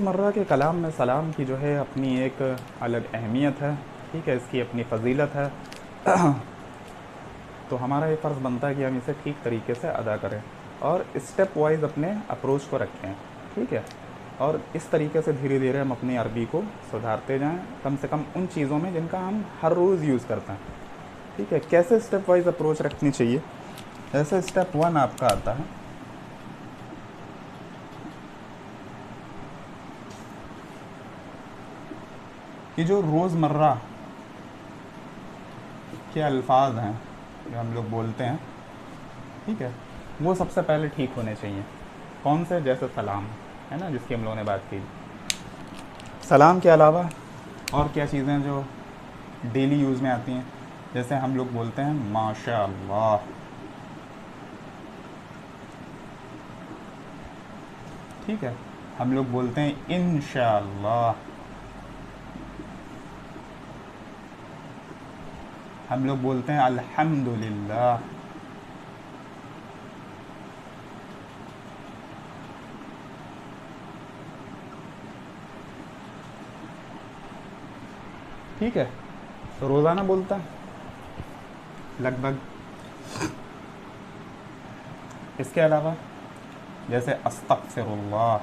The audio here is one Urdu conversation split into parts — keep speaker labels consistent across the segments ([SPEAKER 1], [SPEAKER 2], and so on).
[SPEAKER 1] روزمرہ کے کلام میں سلام کی جو ہے اپنی ایک الگ اہمیت ہے، ٹھیک ہے، اس کی اپنی فضیلت ہے. تو ہمارا یہ فرض بنتا ہے کہ ہم اسے ٹھیک طریقے سے ادا کریں اور اسٹیپ وائز اپنے اپروچ کو رکھیں، ٹھیک ہے. اور اس طریقے سے دھیرے دھیرے ہم اپنی عربی کو سدھارتے جائیں، کم سے کم ان چیزوں میں جن کا ہم ہر روز یوز کرتے ہیں، ٹھیک ہے. کیسے اسٹیپ وائز اپروچ رکھنی چاہیے؟ ایسے اسٹیپ 1 آپ کا آتا ہے کہ جو روزمرہ کے الفاظ ہیں جو ہم لوگ بولتے ہیں، ٹھیک ہے، وہ سب سے پہلے ٹھیک ہونے چاہیے. کون سے؟ جیسے سلام ہے نا، جس کی ہم لوگوں نے بات کی. سلام کے علاوہ اور کیا چیزیں جو ڈیلی یوز میں آتی ہیں؟ جیسے ہم لوگ بولتے ہیں ماشاء اللہ، ٹھیک ہے. ہم لوگ بولتے ہیں انشاءاللہ، ہم لوگ بولتے ہیں الحمدللہ، ٹھیک ہے. تو روزانہ بولتا ہے لگ بھگ. اس کے علاوہ جیسے استغفر اللہ،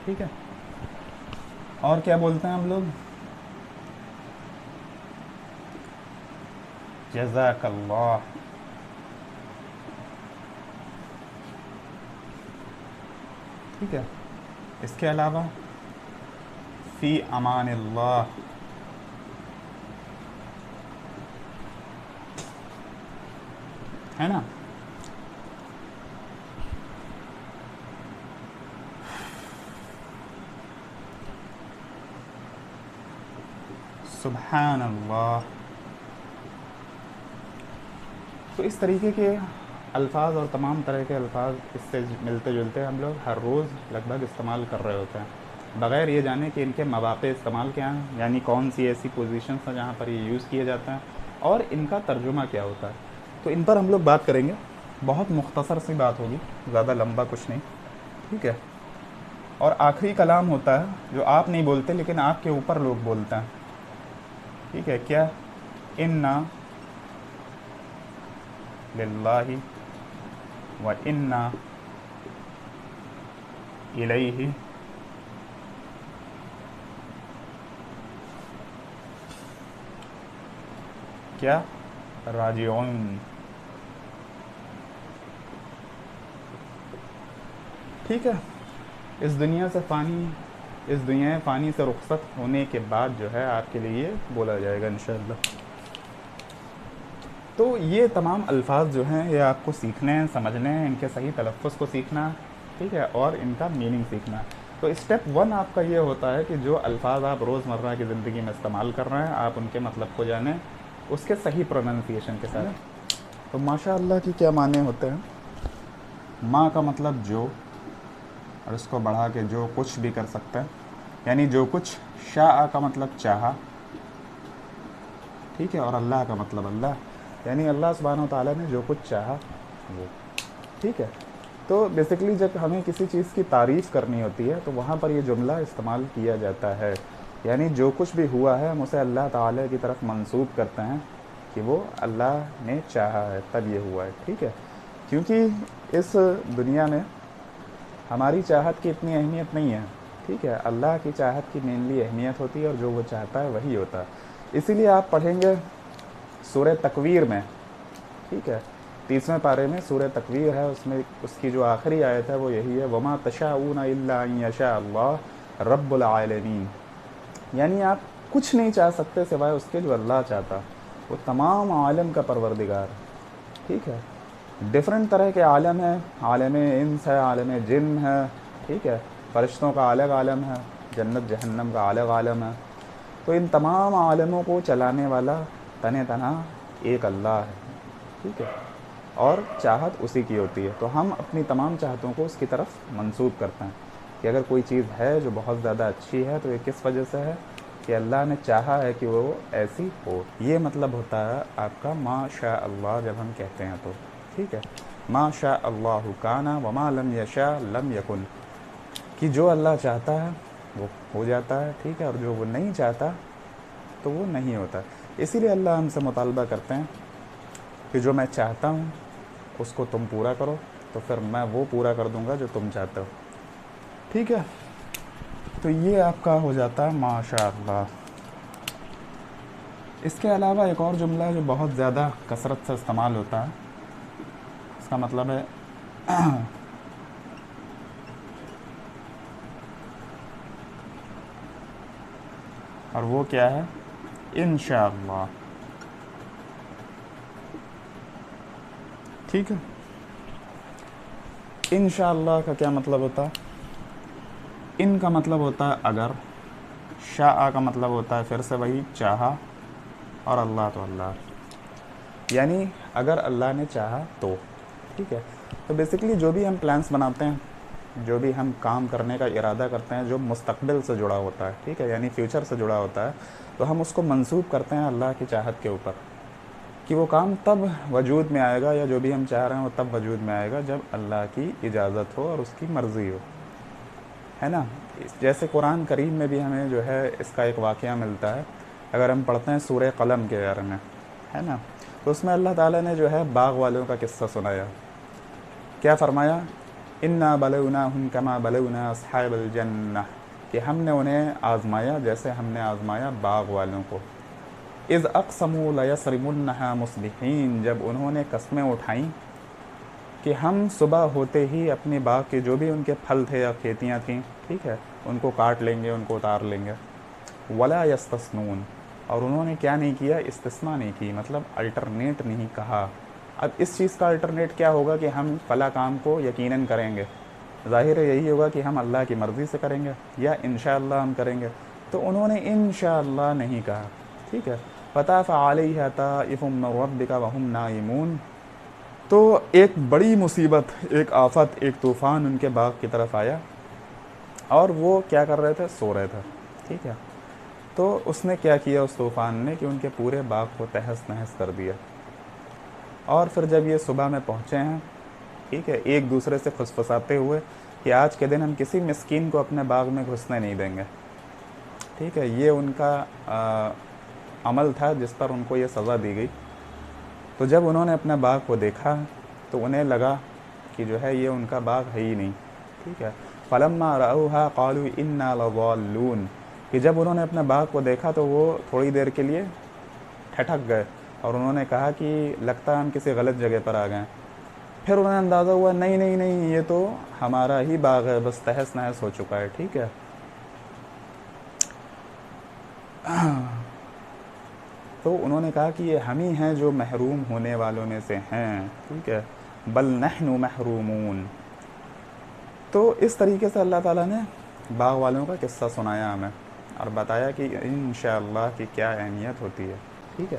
[SPEAKER 1] ٹھیک ہے. اور کیا بولتے ہیں ہم لوگ؟ جزاک اللہ، ٹھیک ہے. اس کے علاوہ فی امان اللہ، ہے نا. سبحان اللہ. تو اس طریقے کے الفاظ اور تمام طرح کے الفاظ اس سے ملتے جلتے ہم لوگ ہر روز لگ بھگ استعمال کر رہے ہوتے ہیں، بغیر یہ جانے کہ ان کے مواقع استعمال کیا ہیں، یعنی کون سی ایسی پوزیشنس ہیں جہاں پر یہ یوز کیے جاتے ہیں اور ان کا ترجمہ کیا ہوتا ہے. تو ان پر ہم لوگ بات کریں گے. بہت مختصر سی بات ہوگی، زیادہ لمبا کچھ نہیں، ٹھیک ہے. اور آخری کلام ہوتا ہے جو آپ نہیں بولتے لیکن آپ کے اوپر لوگ بولتے ہیں، ٹھیک ہے. کیا؟ انا للہ و انا الیہ کیا راجعون، ٹھیک ہے. اس دنیا سے فانی سے رخصت ہونے کے بعد جو ہے آپ کے لیے یہ بولا جائے گا انشاءاللہ. تو یہ تمام الفاظ جو ہیں یہ آپ کو سیکھنے ہیں، سمجھنے ہیں، ان کے صحیح تلفظ کو سیکھنا، ٹھیک ہے، اور ان کا میننگ سیکھنا. تو اسٹیپ 1 آپ کا یہ ہوتا ہے کہ جو الفاظ آپ روزمرہ کی زندگی میں استعمال کر رہے ہیں آپ ان کے مطلب کو جانیں، اس کے صحیح پروننسیشن کے ساتھ. تو ماشاء اللہ کی کیا معنی ہوتے ہیں؟ ماں کا مطلب جو، اور اس کو بڑھا کے جو کچھ بھی کر سکتے ہیں، یعنی جو کچھ. شاء کا مطلب چاہا، ٹھیک ہے. اور اللہ کا مطلب اللہ، یعنی اللہ سبحانہ و تعالیٰ نے جو کچھ چاہا وہ، ٹھیک ہے. تو بیسیکلی جب ہمیں کسی چیز کی تعریف کرنی ہوتی ہے تو وہاں پر یہ جملہ استعمال کیا جاتا ہے، یعنی جو کچھ بھی ہوا ہے ہم اسے اللہ تعالیٰ کی طرف منسوب کرتے ہیں کہ وہ اللہ نے چاہا ہے تب یہ ہوا ہے، ٹھیک ہے. کیونکہ اس دنیا میں ہماری چاہت کی اتنی اہمیت نہیں ہے، ٹھیک ہے. اللہ کی چاہت کی مینلی اہمیت ہوتی ہے اور جو وہ چاہتا ہے وہی ہوتا ہے. اسی لیے آپ پڑھیں گے سورہ تکویر میں، ٹھیک ہے، 30ویں پارے میں سورہ تکویر ہے، اس میں اس کی جو آخری آیت ہے وہ یہی ہے وما تشاءون الا ان یشاء اللہ رب العالمین. یعنی آپ کچھ نہیں چاہ سکتے سوائے اس کے جو اللہ چاہتا. وہ تمام عالم کا پروردگار، ٹھیک ہے. ڈفرینٹ طرح کے عالم ہیں، عالم انس ہے، عالم جن ہے، ٹھیک ہے. فرشتوں کا الگ عالم ہے، جنت جہنم کا الگ عالم ہے. تو ان تمام عالموں کو چلانے والا تنہا ایک اللہ ہے، ٹھیک ہے. اور چاہت اسی کی ہوتی ہے. تو ہم اپنی تمام چاہتوں کو اس کی طرف منسوب کرتے ہیں کہ اگر کوئی چیز ہے جو بہت زیادہ اچھی ہے تو یہ کس وجہ سے ہے کہ اللہ نے چاہا ہے کہ وہ ایسی ہو. یہ مطلب ہوتا ہے آپ کا ما شاء اللہ جب ہم کہتے ہیں تو. ٹھیک ہے, ما شاء اللہ کان وما لم یشاء لم یکن, کہ جو اللہ چاہتا ہے وہ ہو جاتا ہے. ٹھیک ہے, اور جو وہ نہیں چاہتا تو وہ نہیں ہوتا. اسی لیے اللہ ہم سے مطالبہ کرتے ہیں کہ جو میں چاہتا ہوں اس کو تم پورا کرو, تو پھر میں وہ پورا کر دوں گا جو تم چاہتے ہو. ٹھیک ہے, تو یہ آپ کا ہو جاتا ہے ما شاء اللہ. اس کے علاوہ ایک اور جملہ جو بہت زیادہ کثرت سے استعمال ہوتا ہے, اس کا مطلب ہے اور وہ کیا ہے, انشاءاللہ. ٹھیک ہے, انشاءاللہ کا کیا مطلب ہوتا ہے؟ ان کا مطلب ہوتا ہے اگر, شاء کا مطلب ہوتا ہے پھر سے وہی چاہا, اور اللہ تو اللہ, یعنی اگر اللہ نے چاہا تو. ٹھیک ہے, تو بیسیکلی جو بھی ہم پلانس بناتے ہیں, جو بھی ہم کام کرنے کا ارادہ کرتے ہیں جو مستقبل سے جڑا ہوتا ہے, ٹھیک ہے, یعنی فیوچر سے جڑا ہوتا ہے, تو ہم اس کو منسوب کرتے ہیں اللہ کی چاہت کے اوپر, کہ وہ کام تب وجود میں آئے گا, یا جو بھی ہم چاہ رہے ہیں وہ تب وجود میں آئے گا جب اللہ کی اجازت ہو اور اس کی مرضی ہو, ہے نا. جیسے قرآن کریم میں بھی ہمیں جو ہے اس کا ایک واقعہ ملتا ہے. اگر ہم پڑھتے ہیں سورہ قلم کے بارے میں, ہے نا, تو اس میں اللہ تعالیٰ نے جو ہے باغ والوں کا قصہ سنایا. کیا فرمایا, انا بلوناہم کما بلونا اصحاب الجنہ, کہ ہم نے انہیں آزمایا جیسے ہم نے آزمایا باغ والوں کو. اذ اقسموا لیصرمنہا مصبحین, جب انہوں نے قسمیں اٹھائیں کہ ہم صبح ہوتے ہی اپنے باغ کے جو بھی ان کے پھل تھے یا کھیتیاں تھیں, ٹھیک ہے, ان کو کاٹ لیں گے, ان کو اتار لیں گے. ولا یستثنون, اور انہوں نے کیا نہیں کیا, استثناء نہیں کی, مطلب الٹرنیٹ نہیں کہا. اب اس چیز کا الٹرنیٹ کیا ہوگا کہ ہم فلاں کام کو یقیناً کریں گے, ظاہر ہے یہی ہوگا کہ ہم اللہ کی مرضی سے کریں گے یا انشاءاللہ ہم کریں گے. تو انہوں نے انشاءاللہ نہیں کہا. ٹھیک ہے, فطاف علیہا طائف من ربک وہم نائمون, تو ایک بڑی مصیبت, ایک آفت, ایک طوفان ان کے باغ کی طرف آیا, اور وہ کیا کر رہے تھے, سو رہے تھے. ٹھیک ہے, تو اس نے کیا کیا اس طوفان نے کہ ان کے پورے باغ کو تہس نہس کر دیا. اور پھر جب یہ صبح میں پہنچے ہیں, ٹھیک ہے, ایک دوسرے سے پھسپھساتے ہوئے کہ آج کے دن ہم کسی مسکین کو اپنے باغ میں گھسنے نہیں دیں گے. ٹھیک ہے, یہ ان کا عمل تھا جس پر ان کو یہ سزا دی گئی. تو جب انہوں نے اپنے باغ کو دیکھا تو انہیں لگا کہ جو ہے یہ ان کا باغ ہے ہی نہیں. ٹھیک ہے, فلما رأوها قالوا انا لضالون, کہ جب انہوں نے اپنے باغ کو دیکھا تو وہ تھوڑی دیر کے لیے ٹھٹک گئے, اور انہوں نے کہا کہ لگتا ہے ہم کسی غلط جگہ پر آ گئے. پھر انہیں اندازہ ہوا نہیں نہیں نہیں, یہ تو ہمارا ہی باغ ہے, بس تہس نہس ہو چکا ہے. ٹھیک ہے, تو انہوں نے کہا کہ یہ ہم ہی ہیں جو محروم ہونے والوں میں سے ہیں. ٹھیک ہے, بل نحن محرومون. تو اس طریقے سے اللہ تعالیٰ نے باغ والوں کا قصہ سنایا ہمیں, اور بتایا کہ انشاءاللہ کی کیا اہمیت ہوتی ہے. ٹھیک ہے,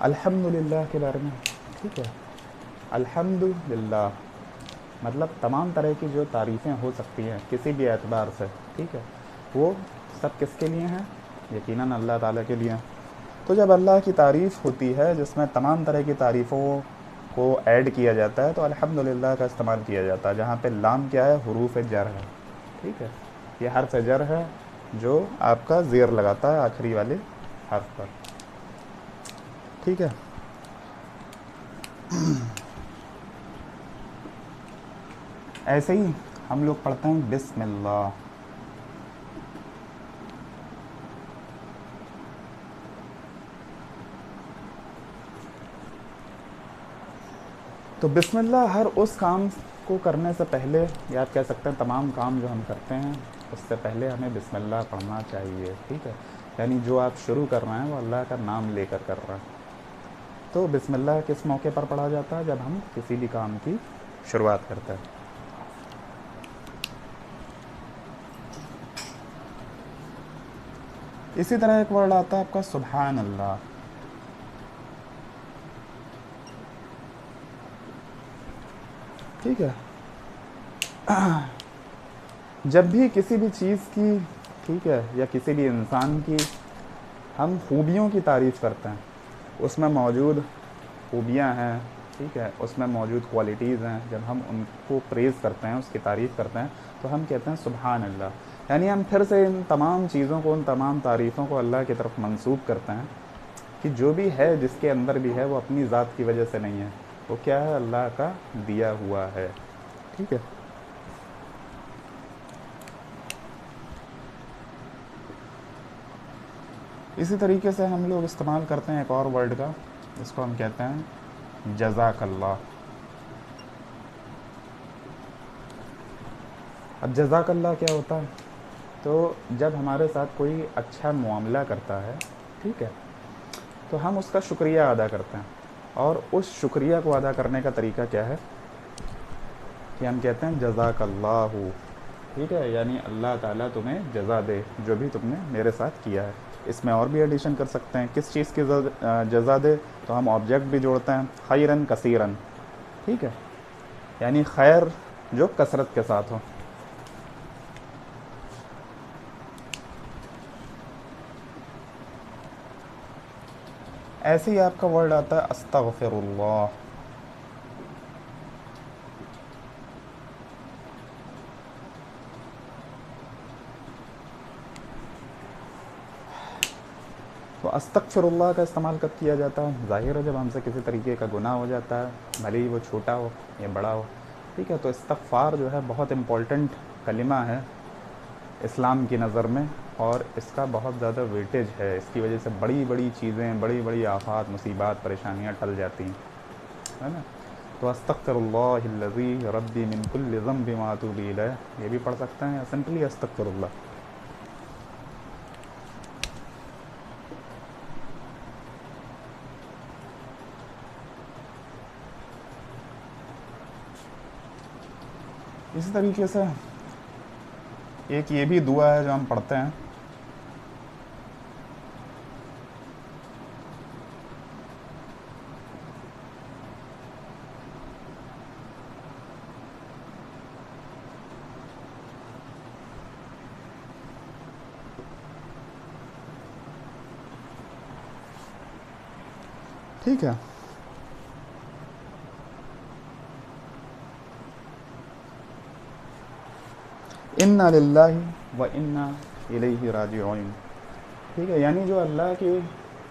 [SPEAKER 1] الحمدللہ کے بارے میں. ٹھیک ہے, الحمدللہ مطلب تمام طرح کی جو تعریفیں ہو سکتی ہیں کسی بھی اعتبار سے, ٹھیک ہے, وہ سب کس کے لیے ہیں, یقیناً اللہ تعالیٰ کے لیے. تو جب اللہ کی تعریف ہوتی ہے جس میں تمام طرح کی تعریفوں کو ایڈ کیا جاتا ہے تو الحمدللہ کا استعمال کیا جاتا ہے, جہاں پہ لام کیا ہے, حروف جر ہے. ٹھیک ہے, یہ حرف جر ہے جو آپ کا زیر لگاتا ہے آخری والے حرف پر. ٹھیک ہے, ایسے ہی ہم لوگ پڑھتے ہیں بسم اللہ. تو بسم اللہ ہر اس کام کو کرنے سے پہلے, یا آپ کہہ سکتے ہیں تمام کام جو ہم کرتے ہیں اس سے پہلے ہمیں بسم اللہ پڑھنا چاہیے. ٹھیک ہے, یعنی جو آپ شروع کر رہے ہیں وہ اللہ کا نام لے کر رہے ہیں. تو بسم اللہ کس موقع پر پڑھا جاتا ہے, جب ہم کسی بھی کام کی شروعات کرتا ہے. اسی طرح ایک ورڈ آتا ہے آپ کا سبحان اللہ. ٹھیک ہے. جب بھی کسی بھی چیز کی، ٹھیک ہے، یا کسی بھی انسان کی ہم خوبیوں کی تعریف کرتے ہیں، اس میں موجود خوبیاں ہیں، ٹھیک ہے، اس میں موجود کوالٹیز ہیں، جب ہم ان کو پریز کرتے ہیں، اس کی تعریف کرتے ہیں، تو ہم کہتے ہیں سبحان اللہ. یعنی ہم پھر سے ان تمام چیزوں کو، ان تمام تعریفوں کو اللہ کی طرف منسوب کرتے ہیں کہ جو بھی ہے، جس کے اندر بھی ہے، وہ اپنی ذات کی وجہ سے نہیں ہے، وہ کیا ہے؟ اللہ کا دیا ہوا ہے. ٹھیک ہے. اسی طریقے سے ہم لوگ استعمال کرتے ہیں ایک اور ورڈ کا، اس کو ہم کہتے ہیں جزاک اللہ. اب جزاک اللہ کیا ہوتا ہے؟ تو جب ہمارے ساتھ کوئی اچھا معاملہ کرتا ہے، ٹھیک ہے، تو ہم اس کا شکریہ ادا کرتے ہیں. اور اس شکریہ کو ادا کرنے کا طریقہ کیا ہے کہ ہم کہتے ہیں جزاک اللہ. ٹھیک ہے، یعنی اللہ تعالیٰ تمہیں جزا دے جو بھی تم نے میرے ساتھ کیا ہے. اس میں اور بھی ایڈیشن کر سکتے ہیں، کس چیز کی جزا دے، تو ہم آبجیکٹ بھی جوڑتے ہیں، خیرن کثیرن. ٹھیک ہے، یعنی خیر جو کثرت کے ساتھ ہو. ایسے ہی آپ کا ورڈ آتا ہے استغفر اللہ. تو استغفر اللہ کا استعمال کب کیا جاتا ہے؟ ظاہر ہے جب ہم سے کسی طریقے کا گناہ ہو جاتا ہے، بھلے ہی وہ چھوٹا ہو یا بڑا ہو. ٹھیک ہے، تو استغفار جو ہے بہت امپورٹنٹ کلمہ ہے اسلام کی نظر میں، اور اس کا بہت زیادہ ویٹیج ہے. اس کی وجہ سے بڑی بڑی چیزیں، بڑی بڑی آفات، مصیبات، پریشانیاں ٹل جاتی ہیں، ہے نا. تو استغفر اللہ الذی ربی من کل ذنب واتوب الیہ، یہ بھی پڑھ سکتے ہیں، یا سمپلی استغفر اللہ. اسی طریقے سے ایک یہ بھی دعا ہے جو ہم پڑھتے ہیں، ٹھیک ہے. انا للہ و انا الیہ راجعون. ٹھیک ہے، یعنی جو اللہ کے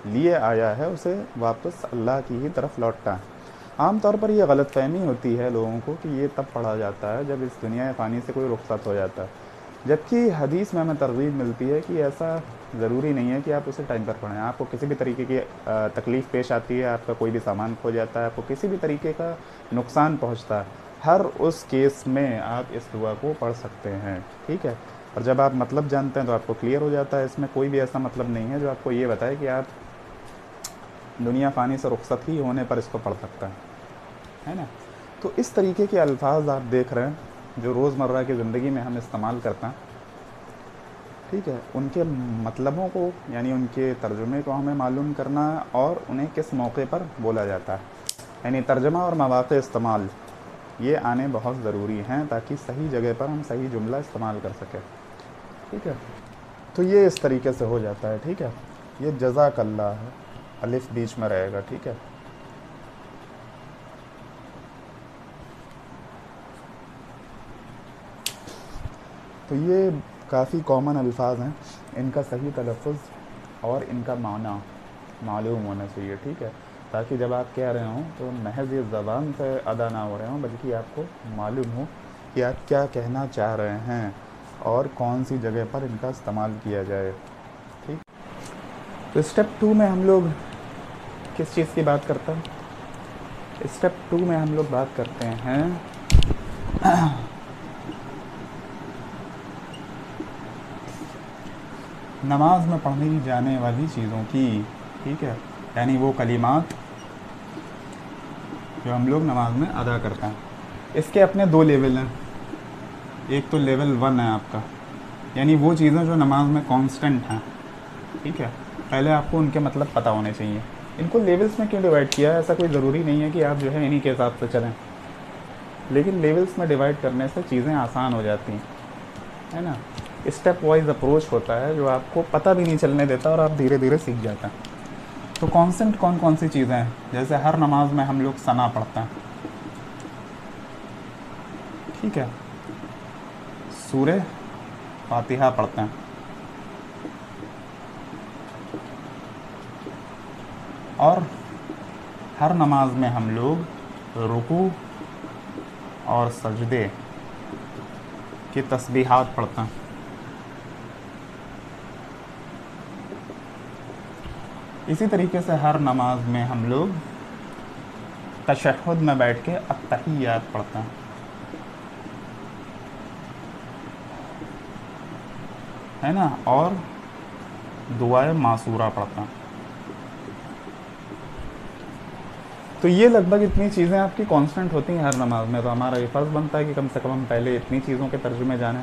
[SPEAKER 1] لیے آیا ہے اسے واپس اللہ کی ہی طرف لوٹتا ہے. عام طور پر یہ غلط فہمی ہوتی ہے لوگوں کو کہ یہ تب پڑھا جاتا ہے جب اس دنیا فانی سے کوئی رخصت ہو جاتا ہے، جبکہ حدیث میں ہمیں ترغیب ملتی ہے کہ ایسا ضروری نہیں ہے کہ آپ اسے ٹائم پر پڑھیں. آپ کو کسی بھی طریقے کی تکلیف پیش آتی ہے، آپ کا کوئی بھی سامان کھو جاتا ہے، آپ کو کسی بھی طریقے کا نقصان پہنچتا ہے، ہر اس کیس میں آپ اس دعا کو پڑھ سکتے ہیں. ٹھیک ہے، اور جب آپ مطلب جانتے ہیں تو آپ کو کلیئر ہو جاتا ہے. اس میں کوئی بھی ایسا مطلب نہیں ہے جو آپ کو یہ بتائے کہ آپ دنیا فانی سے رخصت ہی ہونے پر اس کو پڑھ سکتا ہے نا. تو اس طریقے کے الفاظ آپ دیکھ رہے ہیں جو روزمرہ کی زندگی میں ہم استعمال کرتے ہیں. ٹھیک ہے، ان کے مطلبوں کو، یعنی ان کے ترجمے کو ہمیں معلوم کرنا، اور انہیں کس موقع پر بولا جاتا ہے، یعنی ترجمہ اور مواقع استعمال یہ آنے بہت ضروری ہیں تاکہ صحیح جگہ پر ہم صحیح جملہ استعمال کر سکیں. ٹھیک ہے، تو یہ اس طریقے سے ہو جاتا ہے. ٹھیک ہے، یہ جزاک اللہ ہے، الف بیچ میں رہے گا. ٹھیک ہے، تو یہ کافی کامن الفاظ ہیں، ان کا صحیح تلفظ اور ان کا معنی معلوم ہونا چاہیے. ٹھیک ہے، تاکہ جب آپ کہہ رہے ہوں تو محض یہ زبان سے ادا نہ ہو رہے ہوں، بلکہ آپ کو معلوم ہو کہ آپ کیا کہنا چاہ رہے ہیں اور کون سی جگہ پر ان کا استعمال کیا جائے. ٹھیک، تو اسٹیپ 2 میں ہم لوگ کس چیز کی بات کرتے ہیں؟ اسٹیپ 2 میں ہم لوگ بات کرتے ہیں نماز میں پڑھی جانے والی چیزوں کی. ٹھیک ہے، یعنی وہ کلمات جو ہم لوگ نماز میں ادا کرتے ہیں. اس کے اپنے 2 لیول ہیں. ایک تو لیول 1 ہے آپ کا، یعنی وہ چیزیں جو نماز میں کانسٹنٹ ہیں. ٹھیک ہے، پہلے آپ کو ان کے مطلب پتہ ہونے چاہیے. ان کو لیولز میں کیوں ڈیوائڈ کیا ہے؟ ایسا کوئی ضروری نہیں ہے کہ آپ جو ہے انہی کے حساب سے چلیں، لیکن لیولز میں ڈیوائڈ کرنے سے چیزیں آسان ہو جاتی ہیں، ہے نا. اسٹیپ وائز اپروچ ہوتا ہے جو آپ کو پتہ بھی نہیں چلنے دیتا اور آپ دھیرے دھیرے سیکھ جاتے ہیں. تو کانسٹنٹ کون کون سی چیزیں ہیں؟ جیسے ہر نماز میں ہم لوگ ثنا پڑھتے ہیں. ٹھیک ہے، سورہ فاتحہ پڑھتے ہیں، اور ہر نماز میں ہم لوگ رکوع اور سجدے کی تسبیحات پڑھتے ہیں. اسی طریقے سے ہر نماز میں ہم لوگ تشہد میں بیٹھ کے التحیات پڑھتے ہیں، ہے نا، اور دعائے معصورہ پڑھتے ہیں. تو یہ لگ بھگ اتنی چیزیں آپ کی کانسٹنٹ ہوتی ہیں ہر نماز میں. تو ہمارا یہ فرض بنتا ہے کہ کم سے کم ہم پہلے اتنی چیزوں کے ترجمے جانیں،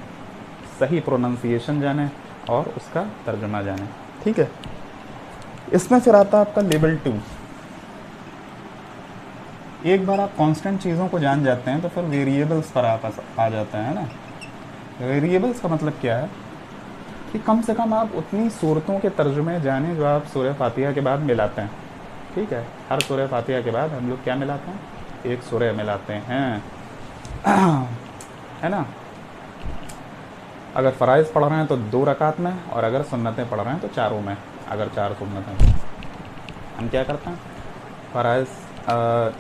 [SPEAKER 1] صحیح پروننسیشن جانیں اور اس کا ترجمہ جانیں. ٹھیک ہے، اس میں پھر آتا ہے آپ کا لیول 2. ایک بار آپ کانسٹنٹ چیزوں کو جان جاتے ہیں تو پھر ویریبلس پر آپ آ جاتے ہیں نا. ویریبلس کا مطلب کیا ہے کہ کم سے کم آپ اتنی صورتوں کے ترجمے جانیں جو آپ سورہ فاتحہ کے بعد ملاتے ہیں. ٹھیک ہے، ہر سورہ فاتحہ کے بعد ہم لوگ کیا ملاتے ہیں؟ ایک سورہ ملاتے ہیں، ہے نا. اگر فرائض پڑھ رہے ہیں تو 2 رکعت میں، اور اگر سنتیں پڑھ رہے ہیں تو 4 میں. اگر 4 سنتیں ہم کیا کرتے ہیں؟ فرائض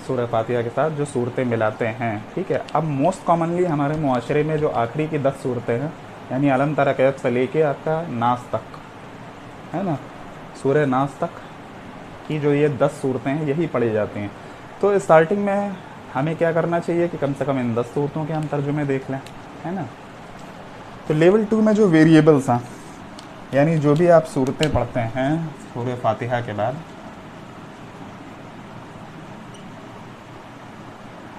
[SPEAKER 1] سورہ فاتحہ کے ساتھ جو صورتیں ملاتے ہیں. ٹھیک ہے، اب موسٹ کامنلی ہمارے معاشرے میں جو آخری کی 10 صورتیں ہیں، یعنی علم تر کیف سے لے کے آپ کا ناس تک، ہے نا، سورہ ناس تک کی جو یہ 10 صورتیں ہیں یہی پڑھی جاتی ہیں. تو اسٹارٹنگ میں ہمیں کیا کرنا چاہیے کہ کم سے کم ان 10 صورتوں کے ہم ترجمے دیکھ لیں، ہے نا. تو لیول 2 میں جو ویریبلس ہیں، یعنی جو بھی آپ صورتیں پڑھتے ہیں سورہ فاتحہ کے بعد،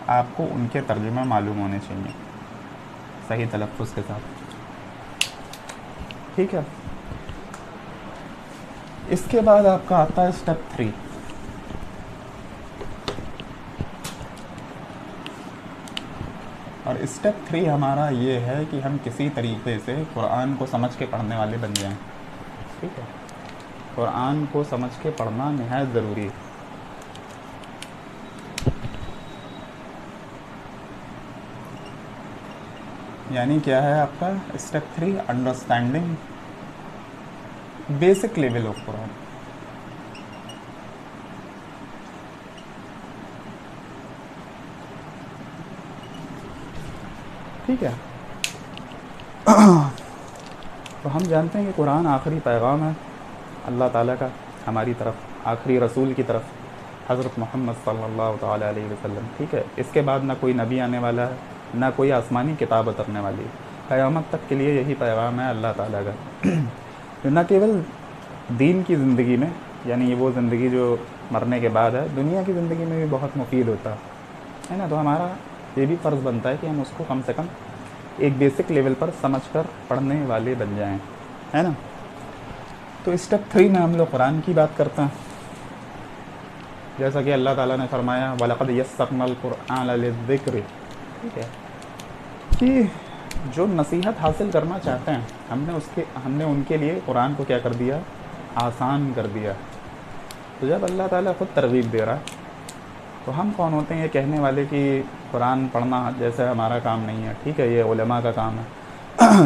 [SPEAKER 1] آپ کو ان کے ترجمے معلوم ہونے چاہیے صحیح تلفظ کے ساتھ. ٹھیک ہے، اس کے بعد آپ کا آتا ہے اسٹیپ 3. اور اسٹیپ 3 ہمارا یہ ہے کہ ہم کسی طریقے سے قرآن کو سمجھ کے پڑھنے والے بن جائیں. ٹھیک ہے، قرآن کو سمجھ کے پڑھنا نہایت ضروری ہے. یعنی کیا ہے آپ کا step 3؟ Understanding basic level of Quran. ٹھیک ہے، تو ہم جانتے ہیں کہ قرآن آخری پیغام ہے اللہ تعالیٰ کا ہماری طرف، آخری رسول کی طرف، حضرت محمد صلی اللہ تعالیٰ علیہ وسلم. ٹھیک ہے، اس کے بعد نہ کوئی نبی آنے والا ہے، نہ کوئی آسمانی کتاب اترنے والی. قیامت تک کے لیے یہی پیغام ہے اللہ تعالیٰ کا. نہ کیول دین کی زندگی میں، یعنی یہ وہ زندگی جو مرنے کے بعد ہے، دنیا کی زندگی میں بھی بہت مفید ہوتا ہے نا. تو ہمارا یہ بھی فرض بنتا ہے کہ ہم اس کو کم سے کم ایک بیسک لیول پر سمجھ کر پڑھنے والے بن جائیں، ہے نا. تو اسٹیپ 3 میں ہم لوگ قرآن کی بات کرتے ہیں، جیسا کہ اللہ تعالیٰ نے فرمایا وَلَقَدْ يَسَّرْنَا الْقُرْآنَ لِلذِّكْرِ. ٹھیک ہے، کہ جو نصیحت حاصل کرنا چاہتے ہیں ہم نے ان کے لیے قرآن کو کیا کر دیا؟ آسان کر دیا. تو جب اللہ تعالیٰ خود ترغیب دے رہا ہے تو ہم کون ہوتے ہیں یہ کہنے والے کہ قرآن پڑھنا جیسے ہمارا کام نہیں ہے. ٹھیک ہے، یہ علماء کا کام ہے.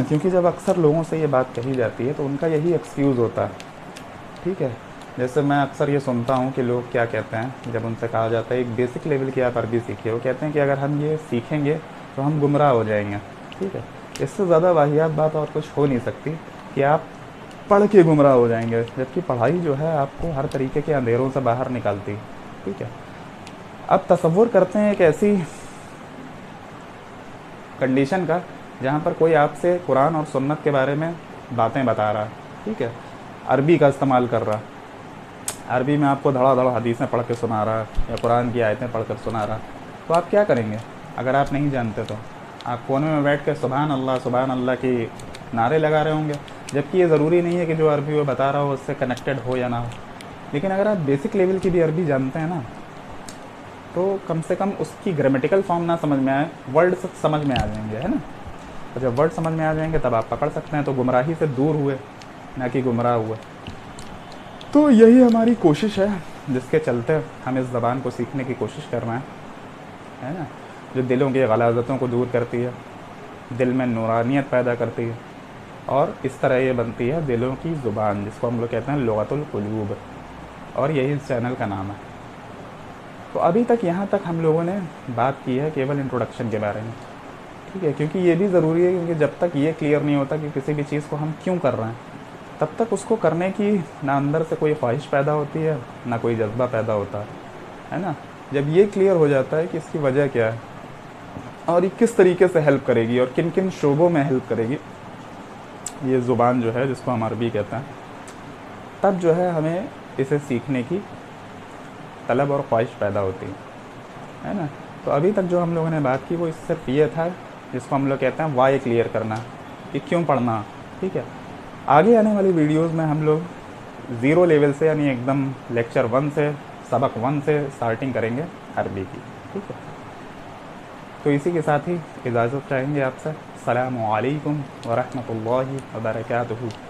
[SPEAKER 1] کیونکہ جب اکثر لوگوں سے یہ بات کہی جاتی ہے تو ان کا یہی ایکسکیوز ہوتا ہے. ٹھیک ہے، جیسے میں اکثر یہ سنتا ہوں کہ لوگ کیا کہتے ہیں جب ان سے کہا جاتا ہے ایک بیسک لیول کی آپ عربی سیکھیے، وہ کہتے ہیں کہ اگر ہم یہ سیکھیں گے تو ہم گمراہ ہو جائیں گے. ٹھیک ہے، اس سے زیادہ واہیات بات اور کچھ ہو نہیں سکتی کہ آپ پڑھ کے گمراہ ہو جائیں گے، جبکہ پڑھائی جو ہے آپ کو ہر طریقے کے اندھیروں سے باہر نکالتی. ٹھیک ہے، اب تصور کرتے ہیں ایک ایسی کنڈیشن کا جہاں پر کوئی آپ سے قرآن اور سنت کے بارے میں باتیں بتا رہا ہے. ٹھیک ہے، عربی کا استعمال کر رہا، عربی میں آپ کو دھڑا دھڑ حدیثیں پڑھ کے سنا رہا ہے یا قرآن کی آیتیں پڑھ کر سنا رہا، تو آپ کیا کریں گے؟ اگر آپ نہیں جانتے تو آپ کونے میں بیٹھ کے سبحان اللہ کی نعرے لگا رہے ہوں گے، جبکہ یہ ضروری نہیں ہے کہ جو عربی وہ بتا رہا ہو اس سے کنیکٹڈ ہو یا نہ ہو. لیکن اگر آپ بیسک لیول کی بھی عربی جانتے ہیں نا، تو کم سے کم اس کی گرامیٹیکل فارم نہ سمجھ میں آئے، ورڈ سمجھ میں آ جائیں گے، ہے نا. اور جب ورڈ سمجھ میں آ جائیں گے تب آپ پکڑ سکتے ہیں، تو گمراہی سے دور ہوئے نہ کہ گمراہ ہوئے. تو یہی ہماری کوشش ہے جس کے چلتے ہم اس زبان کو سیکھنے کی کوشش کر رہے ہیں، ہے نا، جو دلوں کی غلاظتوں کو دور کرتی ہے، دل میں نورانیت پیدا کرتی ہے، اور اس طرح یہ بنتی ہے دلوں کی زبان، جس کو ہم لوگ کہتے ہیں لغت القلوب، اور یہی اس چینل کا نام ہے. تو ابھی تک یہاں تک ہم لوگوں نے بات کی ہے کیول انٹروڈکشن کے بارے میں، ٹھیک ہے، کیونکہ یہ بھی ضروری ہے، کیونکہ جب تک یہ کلیئر نہیں ہوتا کہ کسی بھی چیز کو ہم کیوں کر رہے ہیں، تب تک اس کو کرنے کی نہ اندر سے کوئی خواہش پیدا ہوتی ہے نہ کوئی جذبہ پیدا ہوتا ہے نا. جب یہ کلیئر ہو جاتا ہے کہ اس کی وجہ کیا ہے اور یہ کس طریقے سے ہیلپ کرے گی اور کن کن شعبوں میں ہیلپ کرے گی یہ زبان جو ہے جس کو ہم عربی کہتے ہیں، تب جو ہے ہمیں اسے سیکھنے کی طلب اور خواہش پیدا ہوتی ہے نا. تو ابھی تک جو ہم لوگوں نے بات کی وہ صرف یہ تھا جس کو ہم لوگ کہتے ہیں وائی کلیئر کرنا، کہ کیوں پڑھنا، ٹھیک ہے. آگے آنے والی ویڈیوز میں ہم لوگ زیرو لیول سے، یعنی ایک دم لیکچر 1 سے، سبق 1 سے سٹارٹنگ کریں گے عربی کی، ٹھیک ہے. تو اسی کے ساتھ ہی اجازت چاہیں گے آپ سے. السلام علیکم ورحمۃ اللہ وبرکاتہ.